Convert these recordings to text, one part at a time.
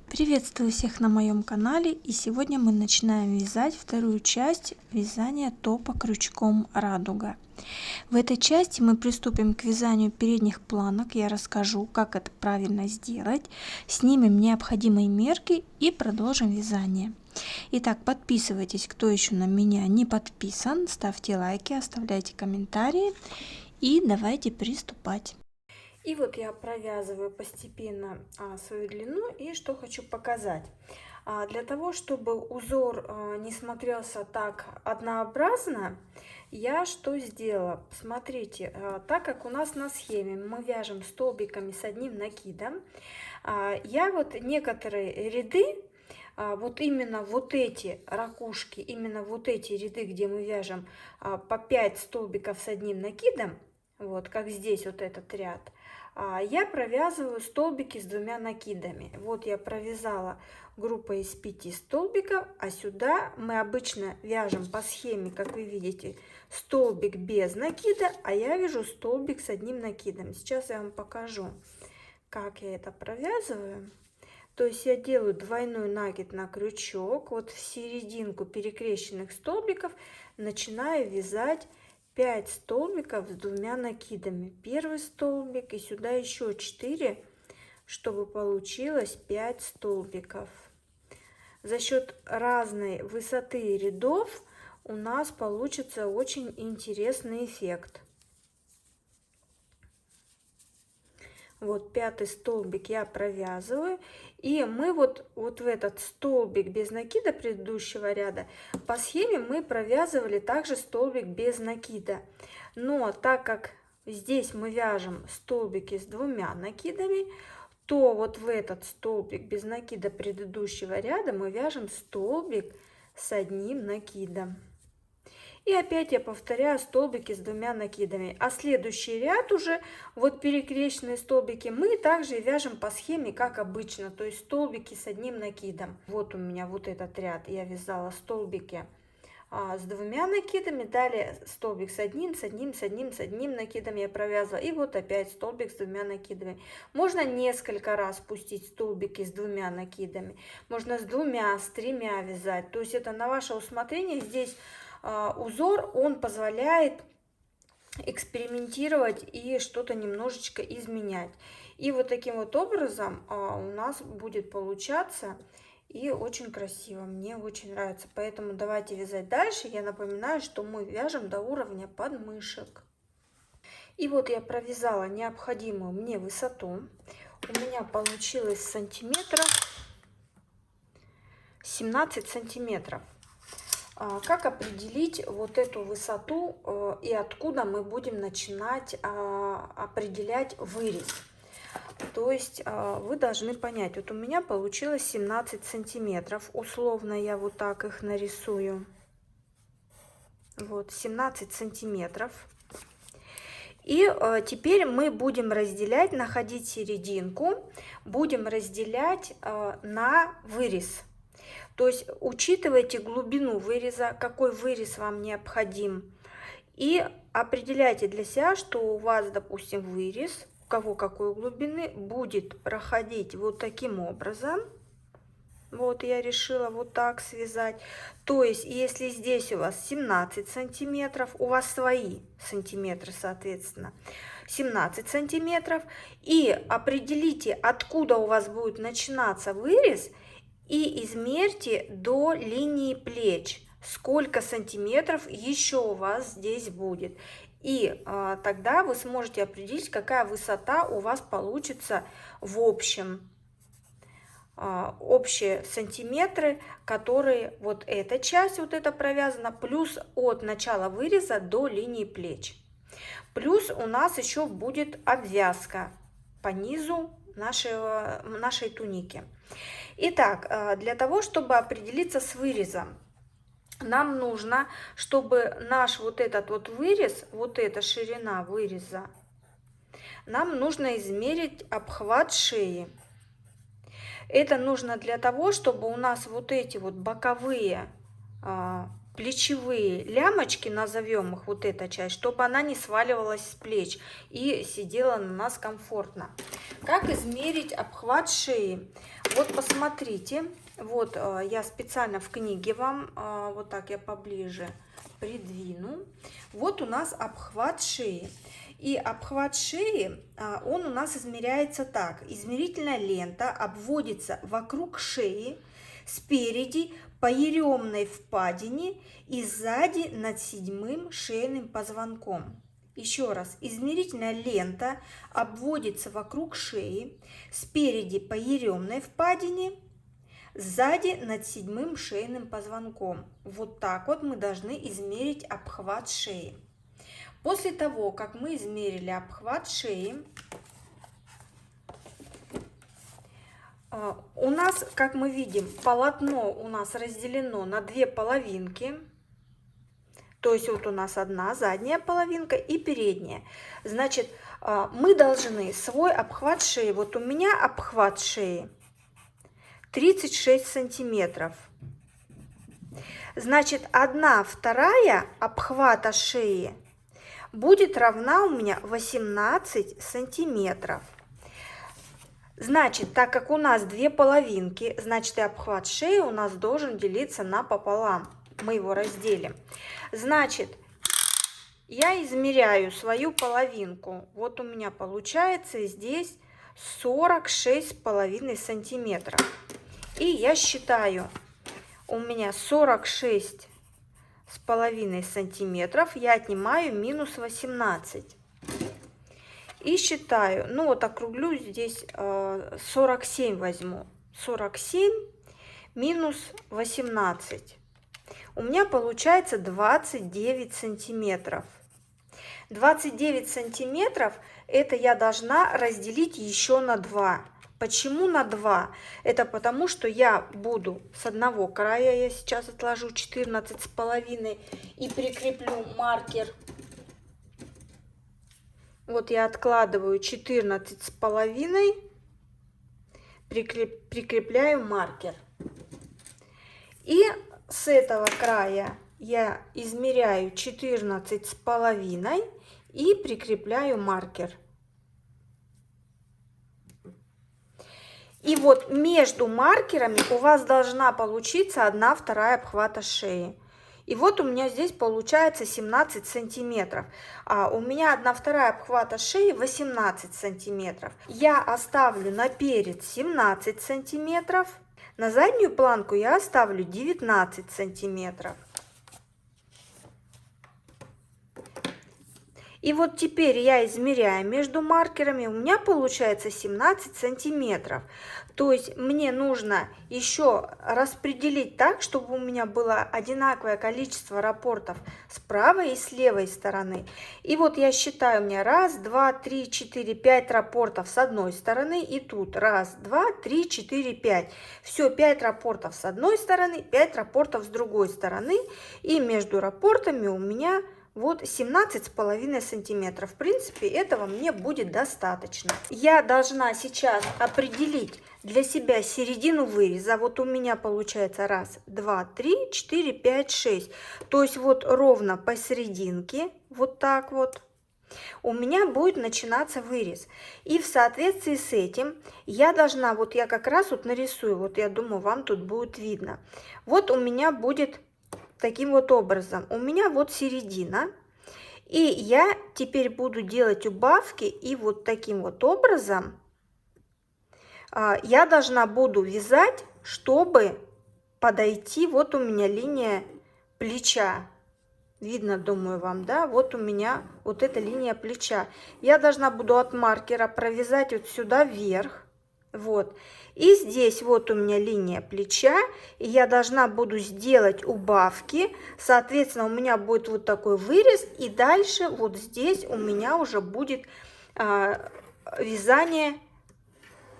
Приветствую всех на моем канале, и сегодня мы начинаем вязать вторую часть вязания топа крючком радуга. В этой части мы приступим к вязанию передних планок. Я расскажу, как это правильно сделать, снимем необходимые мерки и продолжим вязание. Итак, подписывайтесь, кто еще на меня не подписан, ставьте лайки, оставляйте комментарии и давайте приступать. И вот я провязываю постепенно свою длину, и что хочу показать. Для того, чтобы узор не смотрелся так однообразно, я что сделала? Смотрите, так как у нас на схеме мы вяжем столбиками с одним накидом, я вот некоторые ряды, вот именно вот эти ракушки, именно вот эти ряды, где мы вяжем по 5 столбиков с одним накидом, вот как здесь вот этот ряд, я провязываю столбики с двумя накидами. Вот я провязала группой из 5 столбиков, а сюда мы обычно вяжем по схеме, как вы видите, столбик без накида, а я вяжу столбик с одним накидом. Сейчас я вам покажу, как я это провязываю. То есть я делаю двойной накид на крючок, вот в серединку перекрещенных столбиков начинаю вязать 5 столбиков с двумя накидами. Первый столбик и сюда еще 4, чтобы получилось 5 столбиков. За счет разной высоты рядов у нас получится очень интересный эффект. Вот 5-й столбик я провязываю, и мы вот в этот столбик без накида предыдущего ряда по схеме мы провязывали также столбик без накида. Но так как здесь мы вяжем столбики с двумя накидами, то вот в этот столбик без накида предыдущего ряда мы вяжем столбик с одним накидом. И опять я повторяю столбики с двумя накидами. А следующий ряд уже, вот перекрещенные столбики, мы также вяжем по схеме, как обычно, то есть столбики с одним накидом. Вот у меня вот этот ряд, я вязала столбики с двумя накидами, далее столбик с одним накидом я провязывала, и вот опять столбик с двумя накидами. Можно несколько раз пустить столбики с двумя накидами, можно с двумя, с тремя вязать, то есть это на ваше усмотрение. Здесь узор, он позволяет экспериментировать и что-то немножечко изменять. И вот таким вот образом у нас будет получаться и очень красиво. Мне очень нравится. Поэтому давайте вязать дальше. Я напоминаю, что мы вяжем до уровня подмышек. И вот я провязала необходимую мне высоту. У меня получилось сантиметров 17 сантиметров. Как определить вот эту высоту и откуда мы будем начинать определять вырез? То есть вы должны понять, вот у меня получилось 17 сантиметров. Условно я вот так их нарисую. Вот 17 сантиметров. И теперь мы будем разделять, находить серединку, будем разделять на вырез. То есть учитывайте глубину выреза, какой вырез вам необходим. И определяйте для себя, что у вас, допустим, вырез, у кого какой глубины, будет проходить вот таким образом. Вот я решила вот так связать. То есть если здесь у вас 17 сантиметров, у вас свои сантиметры, соответственно, 17 сантиметров. И определите, откуда у вас будет начинаться вырез, и измерьте до линии плеч, сколько сантиметров еще у вас здесь будет. И тогда вы сможете определить, какая высота у вас получится в общем. Общие сантиметры, которые вот эта часть, вот это провязана, плюс от начала выреза до линии плеч. Плюс у нас еще будет обвязка по низу нашей туники. Итак, для того, чтобы определиться с вырезом, нам нужно, чтобы наш вот этот вот вырез, вот эта ширина выреза, нам нужно измерить обхват шеи. Это нужно для того, чтобы у нас вот эти вот боковые плечевые лямочки, назовем их, вот эта часть, чтобы она не сваливалась с плеч и сидела на нас комфортно. Как измерить обхват шеи? Вот посмотрите, вот я специально в книге вам, вот так я поближе придвину. Вот у нас обхват шеи. И обхват шеи, он у нас измеряется так. Измерительная лента обводится вокруг шеи, спереди по еремной впадине и сзади над седьмым шейным позвонком. Еще раз, измерительная лента обводится вокруг шеи, спереди по еремной впадине, сзади над седьмым шейным позвонком. Вот так вот мы должны измерить обхват шеи. После того, как мы измерили обхват шеи, у нас, как мы видим, полотно у нас разделено на две половинки. То есть вот у нас одна задняя половинка и передняя. Значит, мы должны свой обхват шеи, вот у меня обхват шеи 36 сантиметров. Значит, 1/2 обхвата шеи будет равна у меня 18 сантиметров. Значит, так как у нас две половинки, значит и обхват шеи у нас должен делиться напополам. Мы его разделим. Значит, я измеряю свою половинку. Вот у меня получается здесь 46,5 сантиметров. И я считаю, у меня 46,5 сантиметров. Я отнимаю минус 18. И считаю, ну вот округлю здесь 47 возьму. 47 минус 18. У меня получается 29 сантиметров. 29 сантиметров это я должна разделить еще на 2. Почему на 2? Это потому, что я буду с одного края, я сейчас отложу 14,5 и прикреплю маркер. Вот я откладываю 14,5, прикрепляю маркер. И с этого края я измеряю 14,5 и прикрепляю маркер. И вот между маркерами у вас должна получиться 1/2 обхвата шеи. И вот у меня здесь получается 17 сантиметров. А у меня 1/2 обхвата шеи 18 сантиметров. Я оставлю наперед 17 сантиметров. На заднюю планку я оставлю 19 сантиметров. И вот теперь я измеряю между маркерами, у меня получается 17 сантиметров. То есть мне нужно еще распределить так, чтобы у меня было одинаковое количество раппортов с правой и с левой стороны. И вот я считаю, у меня 1, 2, 3, 4, 5 раппортов с одной стороны и тут 1, 2, 3, 4, 5. Все, 5 раппортов с одной стороны, 5 раппортов с другой стороны. И между раппортами у меня вот 17,5 сантиметров. В принципе, этого мне будет достаточно. Я должна сейчас определить для себя середину выреза. Вот у меня получается 1, 2, 3, 4, 5, 6. То есть вот ровно посерединке, вот так вот, у меня будет начинаться вырез. И в соответствии с этим я должна, вот я как раз вот нарисую, вот я думаю, вам тут будет видно. Вот у меня будет таким вот образом. У меня вот середина. И я теперь буду делать убавки. И вот таким вот образом я должна буду вязать, чтобы подойти. Вот у меня линия плеча. Видно, думаю, вам, да? Вот у меня вот эта линия плеча. Я должна буду от маркера провязать вот сюда вверх. Вот. И здесь вот у меня линия плеча, и я должна буду сделать убавки. Соответственно, у меня будет вот такой вырез, и дальше вот здесь у меня уже будет вязание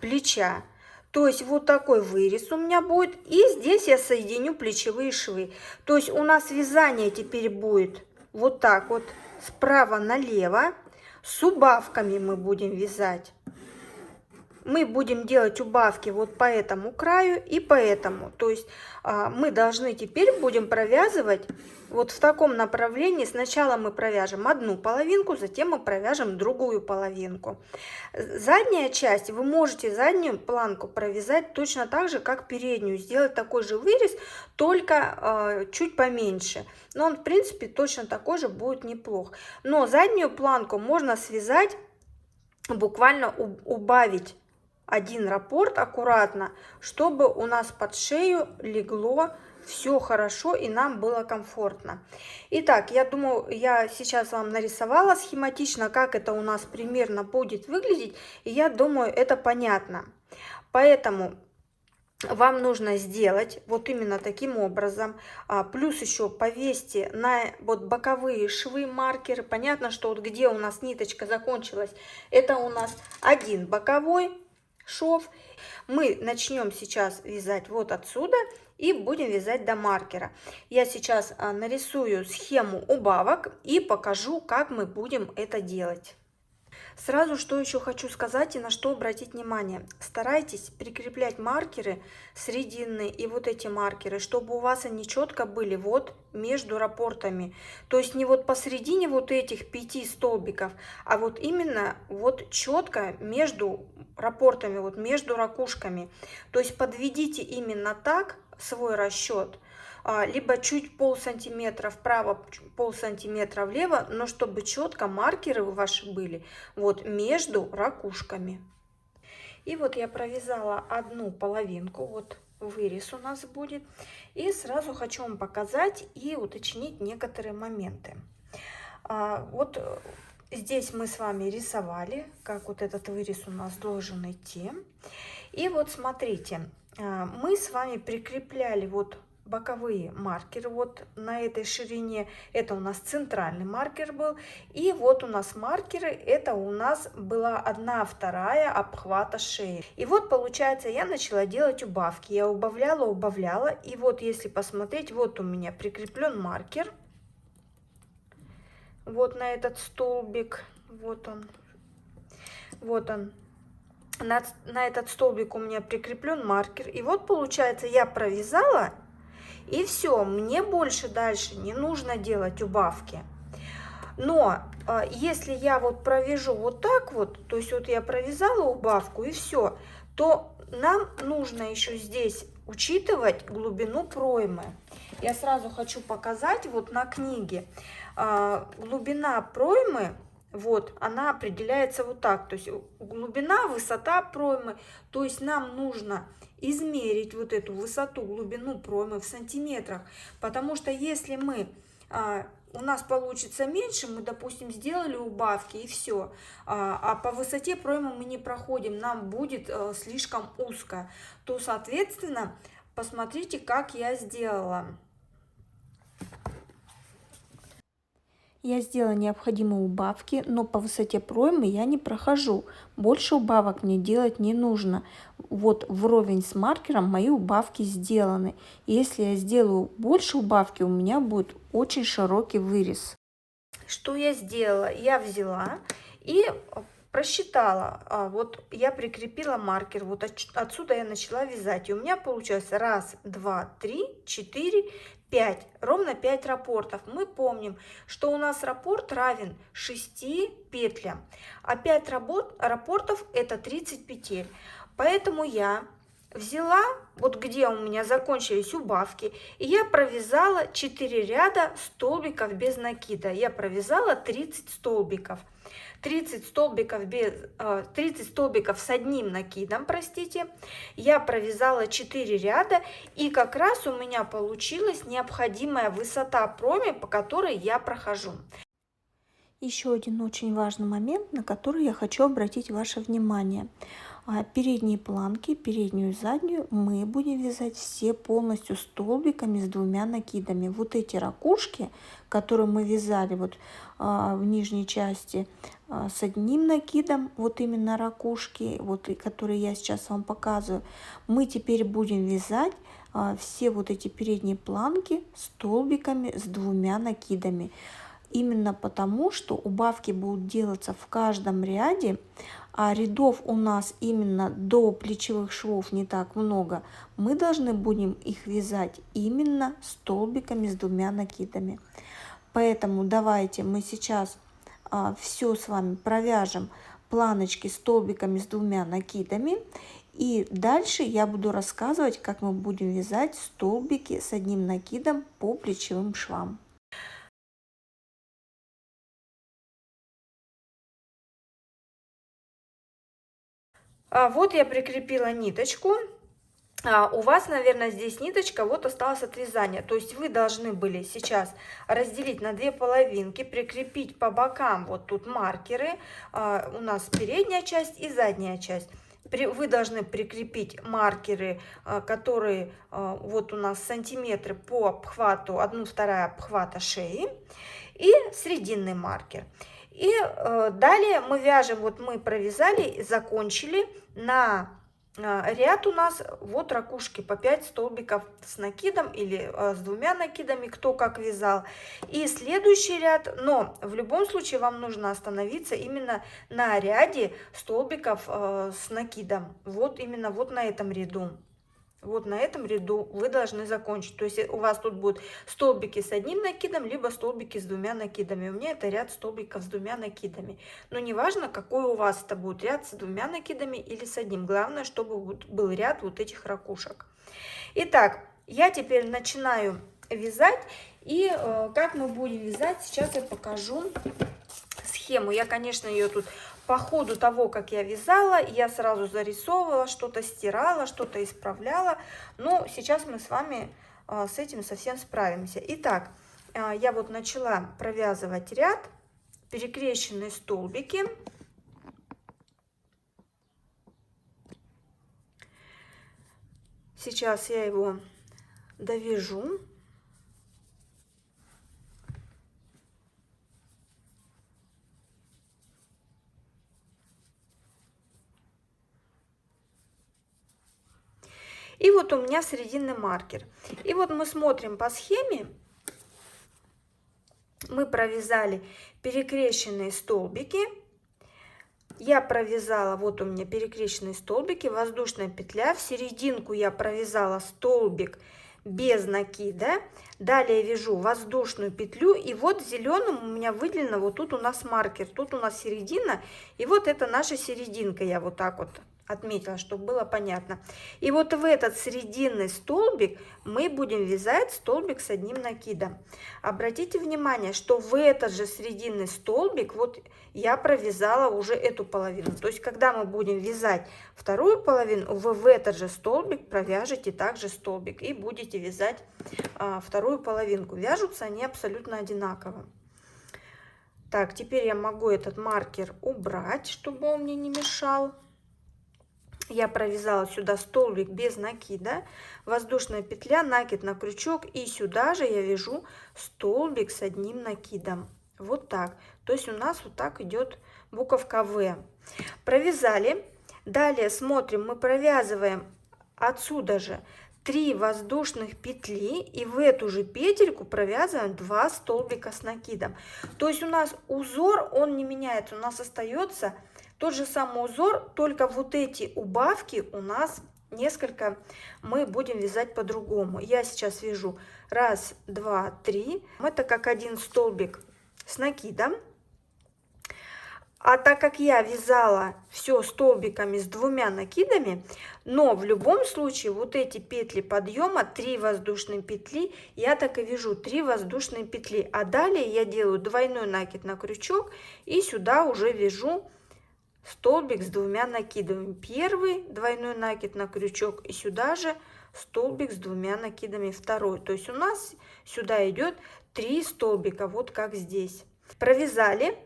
плеча. То есть вот такой вырез у меня будет, и здесь я соединю плечевые швы. То есть у нас вязание теперь будет вот так вот справа налево. С убавками мы будем вязать. мы будем делать убавки вот по этому краю и по этому. То есть мы должны теперь будем провязывать вот в таком направлении. Сначала мы провяжем одну половинку, затем мы провяжем другую половинку. Задняя часть, вы можете заднюю планку провязать точно так же, как переднюю. Сделать такой же вырез, только чуть поменьше. Но он, в принципе, точно такой же будет неплох. Но заднюю планку можно связать, буквально убавить один раппорт аккуратно, чтобы у нас под шею легло все хорошо и нам было комфортно. Итак, я думаю, я сейчас вам нарисовала схематично, как это у нас примерно будет выглядеть, и я думаю, это понятно. Поэтому вам нужно сделать вот именно таким образом. Плюс еще повесьте на вот боковые швы маркеры. Понятно, что вот где у нас ниточка закончилась, это у нас один боковой шов. Мы начнем сейчас вязать вот отсюда и будем вязать до маркера. Я сейчас нарисую схему убавок и покажу, как мы будем это делать. Сразу что еще хочу сказать и на что обратить внимание. Старайтесь прикреплять маркеры срединные и вот эти маркеры, чтобы у вас они четко были вот между раппортами. То есть не вот посередине вот этих 5 столбиков, а вот именно вот четко между раппортами, вот между ракушками. То есть подведите именно так свой расчет. Либо чуть полсантиметра вправо, полсантиметра влево, но чтобы четко маркеры ваши были вот между ракушками. И вот я провязала одну половинку, вот вырез у нас будет. И сразу хочу вам показать и уточнить некоторые моменты. Вот здесь мы с вами рисовали, как вот этот вырез у нас должен идти. И вот смотрите, мы с вами прикрепляли вот боковые маркеры вот на этой ширине. Это у нас центральный маркер был. И вот у нас маркеры, это у нас была 1/2 обхвата шеи. И вот получается я начала делать убавки. Я убавляла. И вот если посмотреть, вот у меня прикреплен маркер. Вот на этот столбик. Вот он. Вот он. На этот столбик у меня прикреплен маркер. И вот получается я провязала. И все, мне больше дальше не нужно делать убавки. Но если я вот провяжу вот так вот, то есть вот я провязала убавку и все, то нам нужно еще здесь учитывать глубину проймы. Я сразу хочу показать вот на книге. Глубина проймы, вот, она определяется вот так. То есть глубина, высота проймы. То есть нам нужно измерить вот эту высоту, глубину проймы в сантиметрах. Потому что если у нас получится меньше, мы, допустим, сделали убавки и все, а по высоте проймы мы не проходим, нам будет слишком узко, то, соответственно, посмотрите, как я сделала. Я сделала необходимые убавки, но по высоте проймы я не прохожу. Больше убавок мне делать не нужно. Вот вровень с маркером мои убавки сделаны. Если я сделаю больше убавки, у меня будет очень широкий вырез. Что я сделала? Я взяла и просчитала. Вот я прикрепила маркер. Вот отсюда я начала вязать. И у меня получилось 1, 2, 3, 4, 5. Ровно 5 раппортов. Мы помним, что у нас раппорт равен 6 петлям. А 5 раппортов это 30 петель. Поэтому я взяла, вот где у меня закончились убавки, и я провязала 4 ряда столбиков без накида. Я провязала 30 столбиков. 30 столбиков с одним накидом, простите. Я провязала 4 ряда, и как раз у меня получилась необходимая высота проймы, по которой я прохожу. Еще один очень важный момент, на который я хочу обратить ваше внимание. Передние планки, переднюю и заднюю мы будем вязать все полностью столбиками с 2 накидами. Вот эти ракушки, которые мы вязали вот в нижней части с одним накидом, вот именно ракушки, вот, которые я сейчас вам показываю, мы теперь будем вязать все вот эти передние планки столбиками с 2 накидами. именно потому, что убавки будут делаться в каждом ряде, а рядов у нас именно до плечевых швов не так много, мы должны будем их вязать именно столбиками с 2 накидами. Поэтому давайте мы сейчас все с вами провяжем планочки столбиками с 2 накидами. И дальше я буду рассказывать, как мы будем вязать столбики с 1 накидом по плечевым швам. Вот я прикрепила ниточку. У вас, наверное, здесь ниточка вот осталась от вязания. То есть вы должны были сейчас разделить на 2 половинки, прикрепить по бокам вот тут маркеры. У нас передняя часть и задняя часть. Вы должны прикрепить маркеры, которые вот у нас сантиметры по обхвату, 1/2 обхвата шеи, и срединный маркер. И далее мы вяжем, вот мы провязали, закончили на ряд у нас вот ракушки по 5 столбиков с накидом или с 2 накидами, кто как вязал. И следующий ряд, но в любом случае вам нужно остановиться именно на ряде столбиков с накидом. Вот именно вот на этом ряду. Вот на этом ряду вы должны закончить. То есть у вас тут будут столбики с 1 накидом, либо столбики с 2 накидами. У меня это ряд столбиков с 2 накидами. Но неважно, какой у вас это будет ряд с 2 накидами или с 1. Главное, чтобы был ряд вот этих ракушек. Итак, я теперь начинаю вязать. И как мы будем вязать, сейчас я покажу схему. Я, конечно, ее тут по ходу того, как я вязала, я сразу зарисовывала, что-то стирала, что-то исправляла. Но сейчас мы с вами с этим совсем справимся. Итак, я вот начала провязывать ряд, перекрещенные столбики. Сейчас я его довяжу. И вот у меня срединный маркер. И вот мы смотрим по схеме. Мы провязали перекрещенные столбики. Я провязала, вот у меня перекрещенные столбики, воздушная петля. В серединку я провязала столбик без накида. Далее вяжу воздушную петлю. И вот зеленым у меня выделено, вот тут у нас маркер, тут у нас середина. И вот это наша серединка, я вот так вот отметила, чтобы было понятно. И вот в этот срединный столбик мы будем вязать столбик с 1 накидом. Обратите внимание, что в этот же срединный столбик вот я провязала уже эту половину. То есть, когда мы будем вязать вторую половину, вы в этот же столбик провяжете также столбик и будете вязать вторую половинку. Вяжутся они абсолютно одинаково. Так, теперь я могу этот маркер убрать, чтобы он мне не мешал. Я провязала сюда столбик без накида, воздушная петля, накид на крючок, и сюда же я вяжу столбик с 1 накидом. Вот так. То есть у нас вот так идет буковка В. Провязали. Далее смотрим, мы провязываем отсюда же 3 воздушных петли, и в эту же петельку провязываем 2 столбика с накидом. То есть у нас узор, он не меняется, у нас остается тот же самый узор, только вот эти убавки у нас несколько мы будем вязать по-другому. Я сейчас вяжу 1, 2, 3. Это как один столбик с накидом. А так как я вязала все столбиками с 2 накидами, но в любом случае вот эти петли подъема, 3 воздушные петли, я так и вяжу 3 воздушные петли. А далее я делаю двойной накид на крючок и сюда уже вяжу столбик с 2 накидами. Первый двойной накид на крючок и сюда же столбик с 2 накидами второй. То есть у нас сюда идет 3 столбика, вот как здесь. Провязали.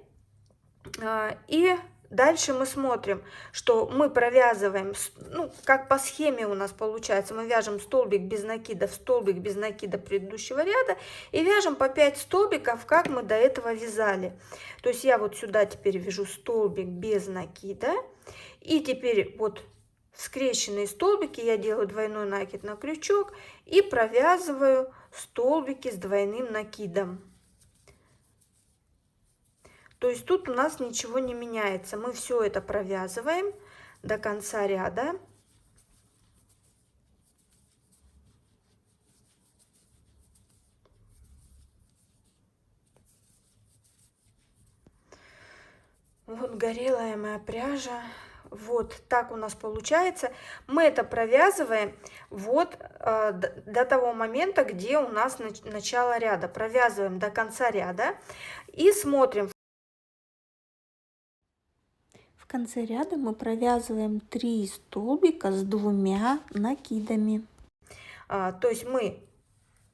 И дальше мы смотрим, что мы провязываем, ну, как по схеме у нас получается, мы вяжем столбик без накида в столбик без накида предыдущего ряда и вяжем по 5 столбиков, как мы до этого вязали. То есть я вот сюда теперь вяжу столбик без накида, и теперь вот в скрещенные столбики я делаю двойной накид на крючок и провязываю столбики с двойным накидом. То есть тут у нас ничего не меняется. Мы все это провязываем до конца ряда. Вот горелая моя пряжа. Вот так у нас получается. Мы это провязываем вот до того момента, где у нас начало ряда. Провязываем до конца ряда и смотрим. В конце ряда мы провязываем 3 столбика с 2 накидами. То есть мы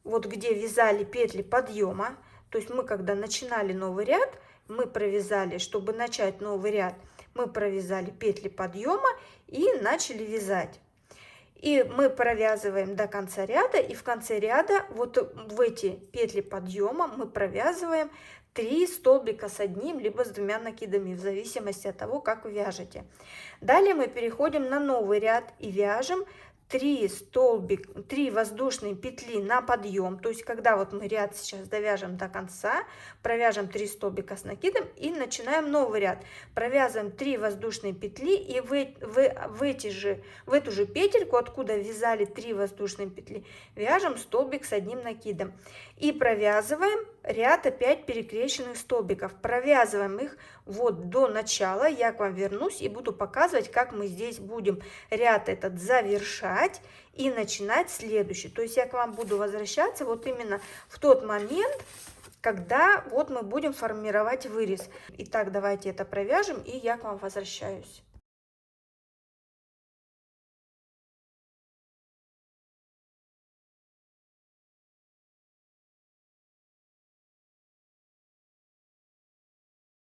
вот где вязали петли подъема, то есть мы когда начинали новый ряд, мы провязали, чтобы начать новый ряд, мы провязали петли подъема и начали вязать. И мы провязываем до конца ряда, и в конце ряда вот в эти петли подъема мы провязываем 3 столбика с одним либо с 2 накидами, в зависимости от того, как вы вяжете. Далее мы переходим на новый ряд и вяжем 3 воздушные петли на подъем. То есть когда вот мы ряд сейчас довяжем до конца, провяжем 3 столбика с накидом и начинаем новый ряд. Провязываем 3 воздушные петли и в эту же петельку, откуда вязали 3 воздушные петли, вяжем столбик с одним накидом. И провязываем ряд опять перекрещенных столбиков. Провязываем их вот до начала. Я к вам вернусь и буду показывать, как мы здесь будем ряд этот завершать и начинать следующий. То есть я к вам буду возвращаться вот именно в тот момент, когда вот мы будем формировать вырез. Итак, давайте это провяжем, и я к вам возвращаюсь.